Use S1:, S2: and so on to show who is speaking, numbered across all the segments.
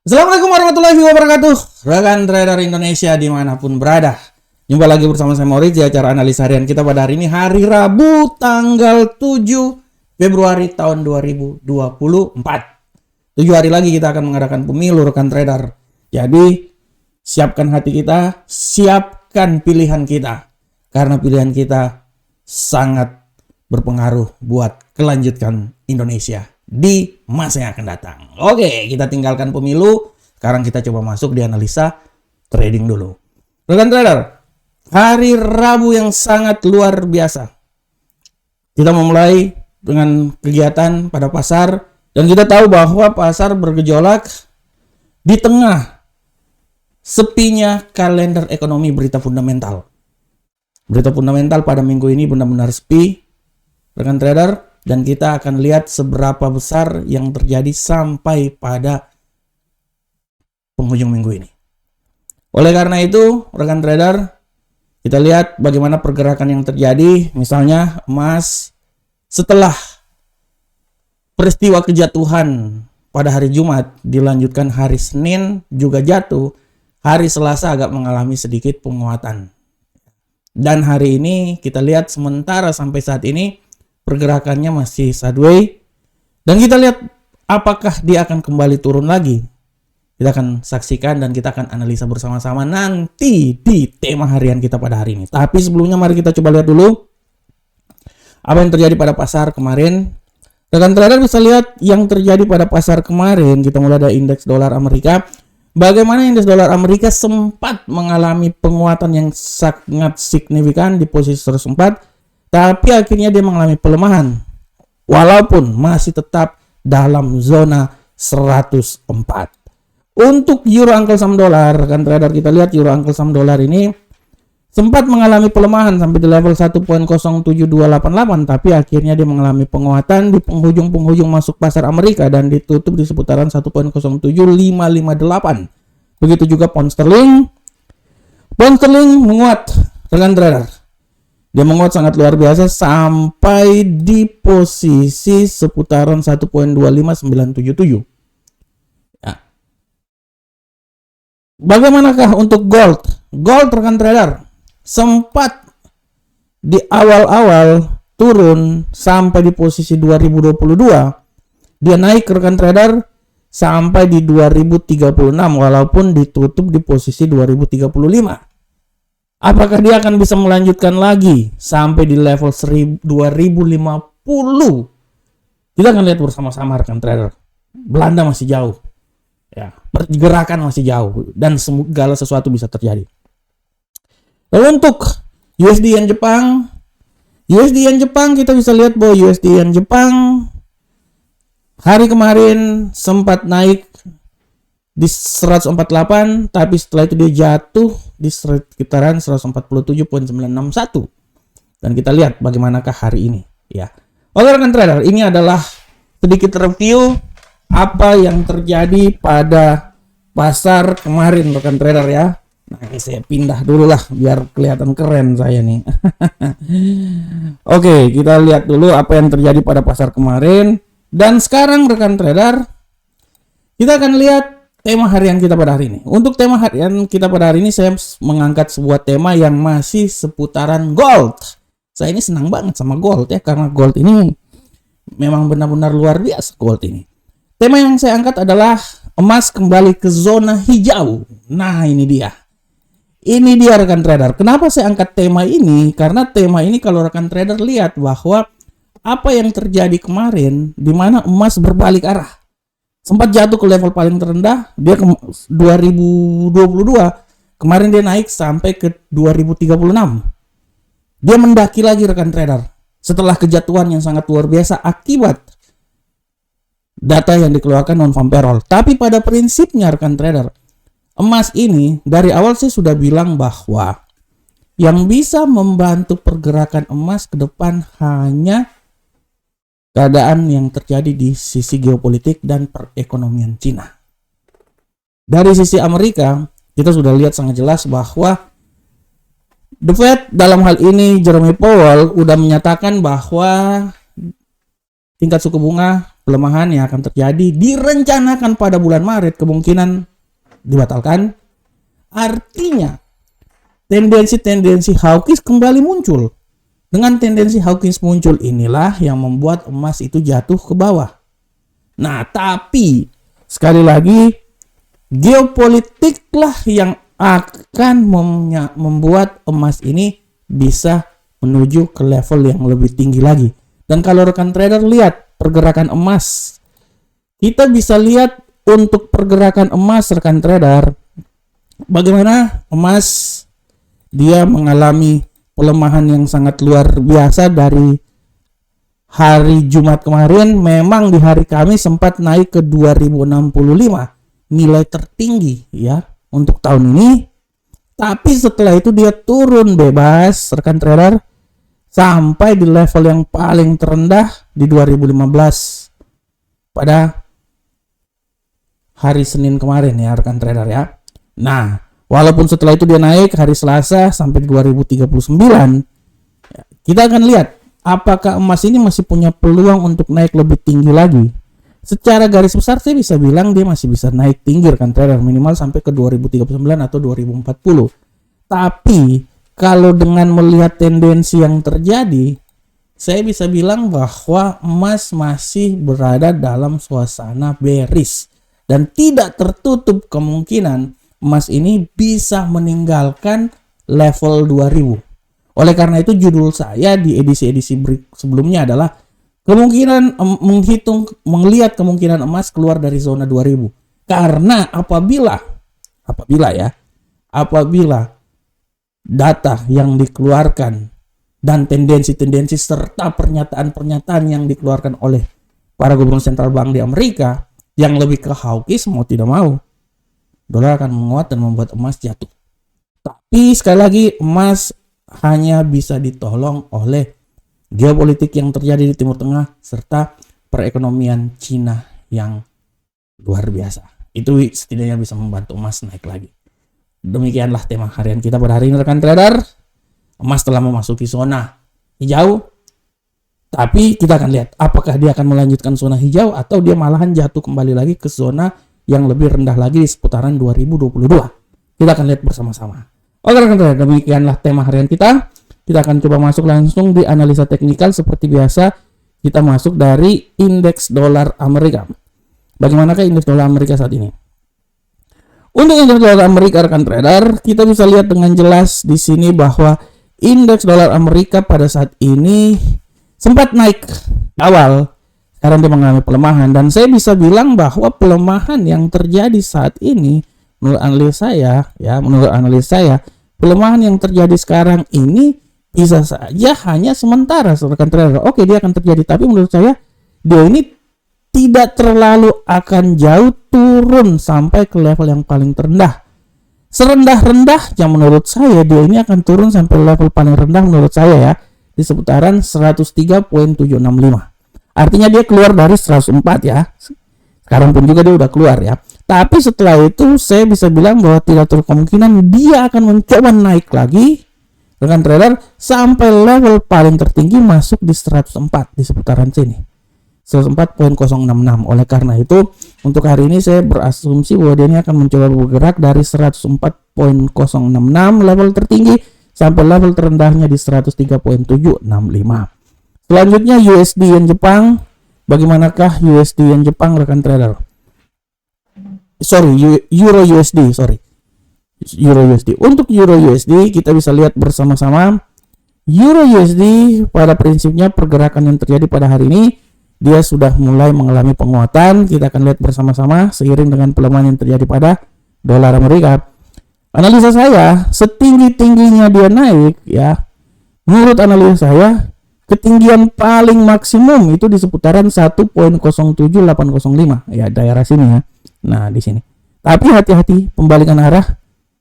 S1: Assalamualaikum warahmatullahi wabarakatuh. Rekan trader Indonesia dimanapun berada. Jumpa lagi bersama saya Maurice di acara analisa harian kita pada hari ini, hari Rabu tanggal 7 Februari tahun 2024. 7 hari lagi kita akan mengadakan pemilu rekan trader. Jadi siapkan hati kita, siapkan pilihan kita. Karena pilihan kita sangat berpengaruh buat kelanjutan Indonesia di masa yang akan datang. Oke, kita tinggalkan pemilu. Sekarang kita coba masuk di analisa trading dulu. Rekan trader, hari Rabu yang sangat luar biasa. Kita memulai dengan kegiatan pada pasar. Dan kita tahu bahwa pasar bergejolak di tengah sepinya kalender ekonomi berita fundamental. Berita fundamental pada minggu ini benar-benar sepi, rekan trader. Dan kita akan lihat seberapa besar yang terjadi sampai pada penghujung minggu ini. Oleh karena itu, rekan trader, kita lihat bagaimana pergerakan yang terjadi. Misalnya emas setelah peristiwa kejatuhan pada hari Jumat dilanjutkan hari Senin juga jatuh. Hari Selasa agak mengalami sedikit penguatan. Dan hari ini kita lihat sementara sampai saat ini pergerakannya masih sideways, dan kita lihat apakah dia akan kembali turun lagi. Kita akan saksikan dan kita akan analisa bersama-sama nanti di tema harian kita pada hari ini. Tapi sebelumnya mari kita coba lihat dulu apa yang terjadi pada pasar kemarin. Rekan trader bisa lihat yang terjadi pada pasar kemarin. Kita mulai dari indeks dolar Amerika. Bagaimana indeks dolar Amerika sempat mengalami penguatan yang sangat signifikan di posisi 104. Tapi akhirnya dia mengalami pelemahan walaupun masih tetap dalam zona 104. Untuk euro angkel saham dolar, rekan trader, kita lihat euro angkel saham dolar ini sempat mengalami pelemahan sampai di level 1.07288, tapi akhirnya dia mengalami penguatan di penghujung masuk pasar Amerika dan ditutup di seputaran 1.07558. Begitu juga pound sterling. Pound sterling menguat, rekan trader. Dia menguat sangat luar biasa sampai di posisi seputaran 1.25977. Ya. Bagaimanakah untuk gold? Gold, rekan trader, sempat di awal-awal turun sampai di posisi 2022. Dia naik, rekan trader, sampai di 2036 walaupun ditutup di posisi 2035. Apakah dia akan bisa melanjutkan lagi sampai di level 2050? Kita akan lihat bersama-sama, rekan trader. Belanda masih jauh. Ya, pergerakan masih jauh dan segala sesuatu bisa terjadi. Lalu untuk USD Yen Jepang, kita bisa lihat bahwa USD Yen Jepang hari kemarin sempat naik di 148, tapi setelah itu dia jatuh di sekitaran 147.961. Dan kita lihat bagaimanakah hari ini, ya. Oke rekan trader, ini adalah sedikit review apa yang terjadi pada pasar kemarin, rekan trader, ya. Nah, ini saya pindah dulu lah biar kelihatan keren saya nih. Oke, kita lihat dulu apa yang terjadi pada pasar kemarin. Dan sekarang rekan trader, kita akan lihat tema harian kita pada hari ini. Untuk tema harian kita pada hari ini, saya mengangkat sebuah tema yang masih seputaran gold. Saya ini senang banget sama gold, ya, karena gold ini memang benar-benar luar biasa gold ini. Tema yang saya angkat adalah emas kembali ke zona hijau. Nah, ini dia. Ini dia rekan trader. Kenapa saya angkat tema ini? Karena tema ini kalau rekan trader lihat bahwa apa yang terjadi kemarin di mana emas berbalik arah. Sempat jatuh ke level paling terendah, dia ke 2022, kemarin dia naik sampai ke 2036. Dia mendaki lagi rekan trader, setelah kejatuhan yang sangat luar biasa akibat data yang dikeluarkan non-farm payroll. Tapi pada prinsipnya rekan trader, emas ini dari awal saya sudah bilang bahwa yang bisa membantu pergerakan emas ke depan hanya keadaan yang terjadi di sisi geopolitik dan perekonomian Cina. Dari sisi Amerika, kita sudah lihat sangat jelas bahwa The Fed dalam hal ini Jerome Powell udah menyatakan bahwa tingkat suku bunga pelemahan yang akan terjadi direncanakan pada bulan Maret kemungkinan dibatalkan. Artinya tendensi-tendensi hawkish kembali muncul. Dengan tendensi hawkish muncul inilah yang membuat emas itu jatuh ke bawah. Nah, tapi sekali lagi geopolitiklah yang akan membuat emas ini bisa menuju ke level yang lebih tinggi lagi. Dan kalau rekan trader lihat pergerakan emas, kita bisa lihat untuk pergerakan emas rekan trader, bagaimana emas dia mengalami pelemahan yang sangat luar biasa dari hari Jumat kemarin. Memang di hari Kamis sempat naik ke 2065, nilai tertinggi ya untuk tahun ini. Tapi setelah itu dia turun bebas rekan trader sampai di level yang paling terendah di 2015 pada hari Senin kemarin ya rekan trader ya. Nah, walaupun setelah itu dia naik hari Selasa sampai 2039, kita akan lihat apakah emas ini masih punya peluang untuk naik lebih tinggi lagi. Secara garis besar saya bisa bilang dia masih bisa naik tinggi rekan trader, minimal sampai ke 2039 atau 2040. Tapi kalau dengan melihat tendensi yang terjadi, saya bisa bilang bahwa emas masih berada dalam suasana bearish dan tidak tertutup kemungkinan emas ini bisa meninggalkan level 2000. Oleh karena itu judul saya di edisi-edisi sebelumnya adalah kemungkinan melihat kemungkinan emas keluar dari zona 2000. Karena apabila data yang dikeluarkan dan tendensi-tendensi serta pernyataan-pernyataan yang dikeluarkan oleh para gubernur sentral bank di Amerika yang lebih ke hawkish, mau tidak mau dolar akan menguat dan membuat emas jatuh. Tapi sekali lagi emas hanya bisa ditolong oleh geopolitik yang terjadi di Timur Tengah serta perekonomian Cina yang luar biasa. Itu setidaknya bisa membantu emas naik lagi. Demikianlah tema harian kita pada hari ini rekan trader. Emas telah memasuki zona hijau. Tapi kita akan lihat apakah dia akan melanjutkan zona hijau atau dia malahan jatuh kembali lagi ke zona yang lebih rendah lagi di seputaran 2022. Kita akan lihat bersama-sama. Oke rekan trader, demikianlah tema harian kita. Kita akan coba masuk langsung di analisa teknikal seperti biasa. Kita masuk dari indeks dolar Amerika. Bagaimanakah indeks dolar Amerika saat ini? Untuk indeks dolar Amerika rekan trader, kita bisa lihat dengan jelas di sini bahwa indeks dolar Amerika pada saat ini sempat naik awal. Sekarang dia mengalami pelemahan dan saya bisa bilang bahwa pelemahan yang terjadi saat ini menurut analis saya, pelemahan yang terjadi sekarang ini bisa saja hanya sementara rekan trader. Oke, dia akan terjadi, tapi menurut saya dia ini tidak terlalu akan jauh turun sampai ke level yang paling terendah. Serendah-rendahnya menurut saya dia ini akan turun sampai level paling rendah menurut saya ya, di seputaran 103.765. Artinya dia keluar dari 104 ya. Sekarang pun juga dia udah keluar ya. Tapi setelah itu saya bisa bilang bahwa tidak terlalu kemungkinan dia akan mencoba naik lagi rekan trader sampai level paling tertinggi masuk di 104 di seputaran sini. 104.066. Oleh karena itu untuk hari ini saya berasumsi bahwa dia ini akan mencoba bergerak dari 104.066 level tertinggi sampai level terendahnya di 103.765. Selanjutnya USD Yen Jepang. Bagaimanakah USD Yen Jepang rekan trader? Euro USD. Untuk Euro USD kita bisa lihat bersama-sama. Euro USD pada prinsipnya pergerakan yang terjadi pada hari ini dia sudah mulai mengalami penguatan. Kita akan lihat bersama-sama seiring dengan pelemahan yang terjadi pada dolar Amerika. Analisa saya, setinggi-tingginya dia naik ya. Menurut analisa saya, ketinggian paling maksimum itu di seputaran 1.07805 ya, daerah sini ya. Nah, di sini. Tapi hati-hati, pembalikan arah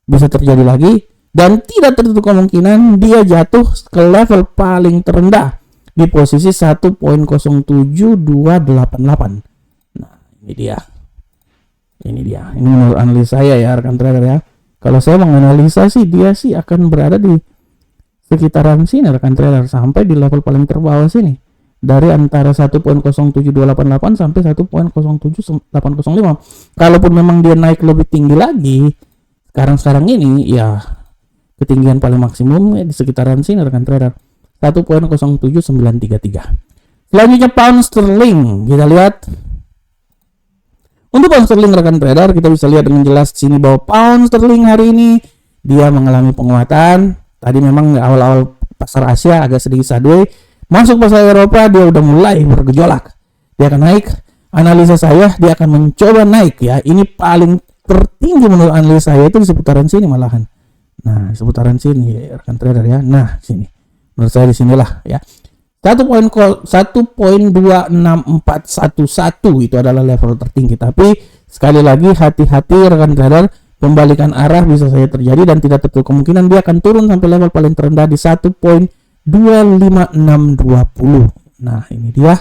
S1: bisa terjadi lagi dan tidak tertutup kemungkinan dia jatuh ke level paling terendah di posisi 1.07288. Nah, ini dia. Ini menurut analisa saya ya rekan trader ya. Kalau saya menganalisa sih dia sih akan berada di sekitaran sini rekan trader sampai di level paling terbawah sini dari antara 1.07288 sampai 1.07805. Kalaupun memang dia naik lebih tinggi lagi, sekarang ini ya ketinggian paling maksimum di sekitaran sini rekan trader, 1.07933. Selanjutnya pound sterling, kita lihat. Untuk pound sterling rekan trader, kita bisa lihat dengan jelas di sini bahwa pound sterling hari ini dia mengalami penguatan. Tadi memang awal-awal pasar Asia agak sedikit sideways, masuk pasar Eropa dia udah mulai bergejolak. Dia akan naik. Analisa saya dia akan mencoba naik ya. Ini paling tertinggi menurut analisa saya itu di seputaran sini malahan. Nah, di seputaran sini rekan trader ya. Nah, sini. Menurut saya di sinilah ya. 1.26411 itu adalah level tertinggi. Tapi sekali lagi hati-hati rekan trader, pembalikan arah bisa saja terjadi dan tidak tertutup kemungkinan dia akan turun sampai level paling terendah di 1.25620. Nah, ini dia.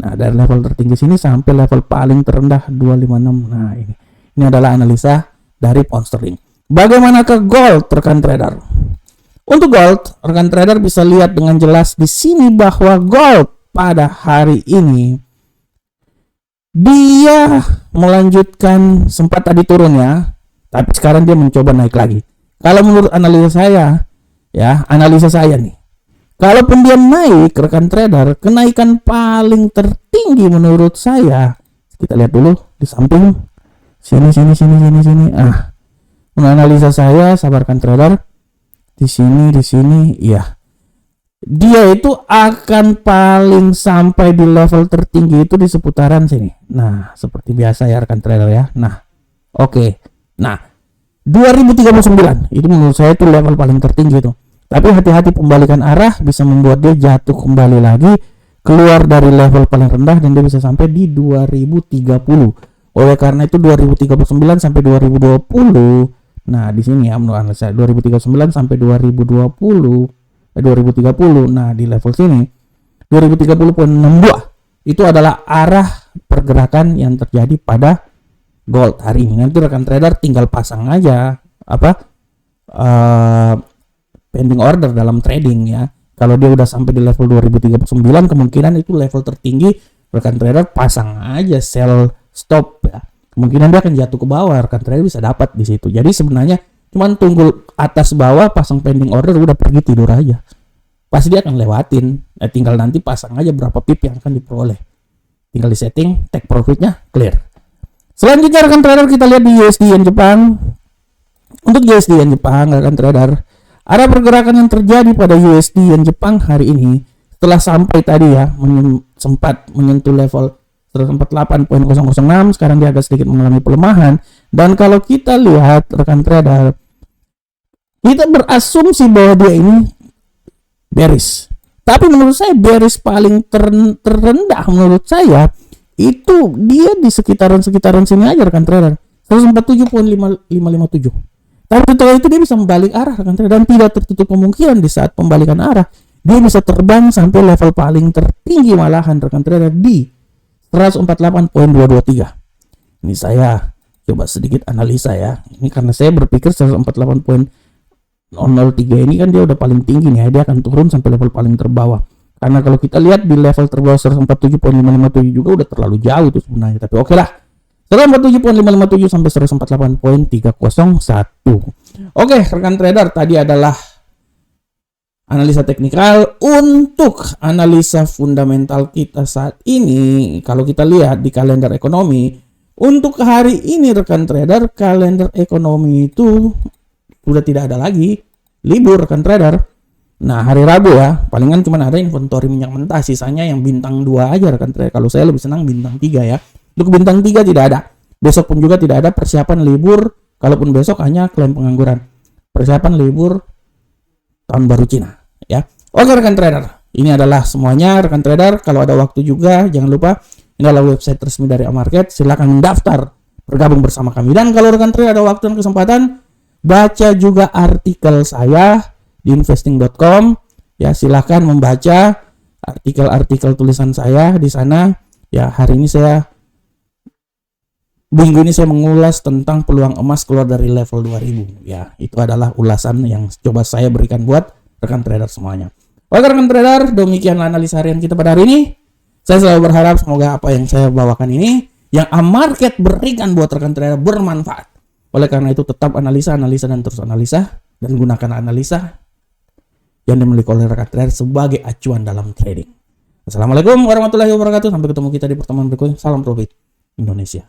S1: Nah, dari level tertinggi sini sampai level paling terendah 256. Nah, ini adalah analisa dari pound sterling. Bagaimana ke gold rekan trader? Untuk gold, rekan trader bisa lihat dengan jelas di sini bahwa gold pada hari ini dia melanjutkan, sempat tadi turun ya, tapi sekarang dia mencoba naik lagi. Kalau menurut analisa saya, ya analisa saya nih, kalaupun dia naik rekan trader, kenaikan paling tertinggi menurut saya, kita lihat dulu di samping, sini. Menurut analisa saya, sabarkan trader. Di sini, ya. Dia itu akan paling sampai di level tertinggi itu di seputaran sini. Nah, seperti biasa ya rekan trader ya. Nah, oke. Nah, 2039 itu menurut saya itu level paling tertinggi itu. Tapi hati-hati, pembalikan arah bisa membuat dia jatuh kembali lagi, keluar dari level paling rendah dan dia bisa sampai di 2030. Oleh karena itu 2039 sampai 2020. Nah, di sini ya menurut analisa 2039 sampai 2030. Nah, di level sini 2030.62 itu adalah arah pergerakan yang terjadi pada gold hari ini. Nanti rekan trader tinggal pasang aja pending order dalam trading ya. Kalau dia udah sampai di level 2039, kemungkinan itu level tertinggi, rekan trader pasang aja sell stop ya. Kemungkinan dia akan jatuh ke bawah, rekan trader bisa dapat di situ. Jadi sebenarnya cuman tunggu atas bawah, pasang pending order, udah pergi tidur aja. Pasti dia akan lewatin. Tinggal nanti pasang aja berapa pip yang akan diperoleh. Tinggal di setting, take profitnya, clear. Selanjutnya rekan trader kita lihat di USD Yen Jepang. Untuk USD Yen Jepang rekan trader, arah pergerakan yang terjadi pada USD Yen Jepang hari ini setelah sampai tadi ya sempat menyentuh level 148.006, sekarang dia agak sedikit mengalami pelemahan. Dan kalau kita lihat rekan trader, kita berasumsi bahwa dia ini bearish. Tapi menurut saya bearish paling terendah menurut saya itu dia di sekitaran sini aja rekan trader, 147.557. Tapi setelah itu dia bisa membalik arah rekan trader dan tidak tertutup kemungkinan di saat pembalikan arah dia bisa terbang sampai level paling tertinggi malahan rekan trader di 148.223. Ini saya coba sedikit analisa ya. Ini karena saya berpikir 148.003 ini kan dia udah paling tinggi nih, dia akan turun sampai level paling terbawah. Karena kalau kita lihat di level terbawah 147.557 juga udah terlalu jauh itu sebenarnya. Tapi oke lah. 147.557 sampai 148.301. Oke, rekan trader, tadi adalah analisa teknikal. Untuk analisa fundamental kita saat ini, kalau kita lihat di kalender ekonomi, untuk hari ini rekan trader, kalender ekonomi itu sudah tidak ada lagi libur rekan trader. Nah, hari Rabu ya, palingan cuma ada inventory minyak mentah, sisanya yang bintang 2 aja rekan trader. Kalau saya lebih senang bintang 3 ya. Untuk bintang 3 tidak ada. Besok pun juga tidak ada persiapan libur. Kalaupun besok hanya klaim pengangguran. Persiapan libur tahun baru Cina ya. Oke rekan trader, ini adalah semuanya rekan trader. Kalau ada waktu juga jangan lupa, ini adalah website resmi dari Amarket. Silakan mendaftar bergabung bersama kami. Dan kalau rekan trader ada waktu dan kesempatan, baca juga artikel saya di investing.com ya. Silakan membaca artikel-artikel tulisan saya di sana ya. Hari ini minggu ini saya mengulas tentang peluang emas keluar dari level 2000 ya. Itu adalah ulasan yang coba saya berikan buat rekan trader semuanya. Oke rekan trader, demikianlah analisa harian kita pada hari ini. Saya selalu berharap semoga apa yang saya bawakan ini yang market berikan buat rekan trader bermanfaat. Oleh karena itu tetap analisa dan terus analisa, dan gunakan analisa yang dimiliki oleh rekan trader sebagai acuan dalam trading. Assalamualaikum warahmatullahi wabarakatuh. Sampai ketemu kita di pertemuan berikutnya. Salam profit Indonesia.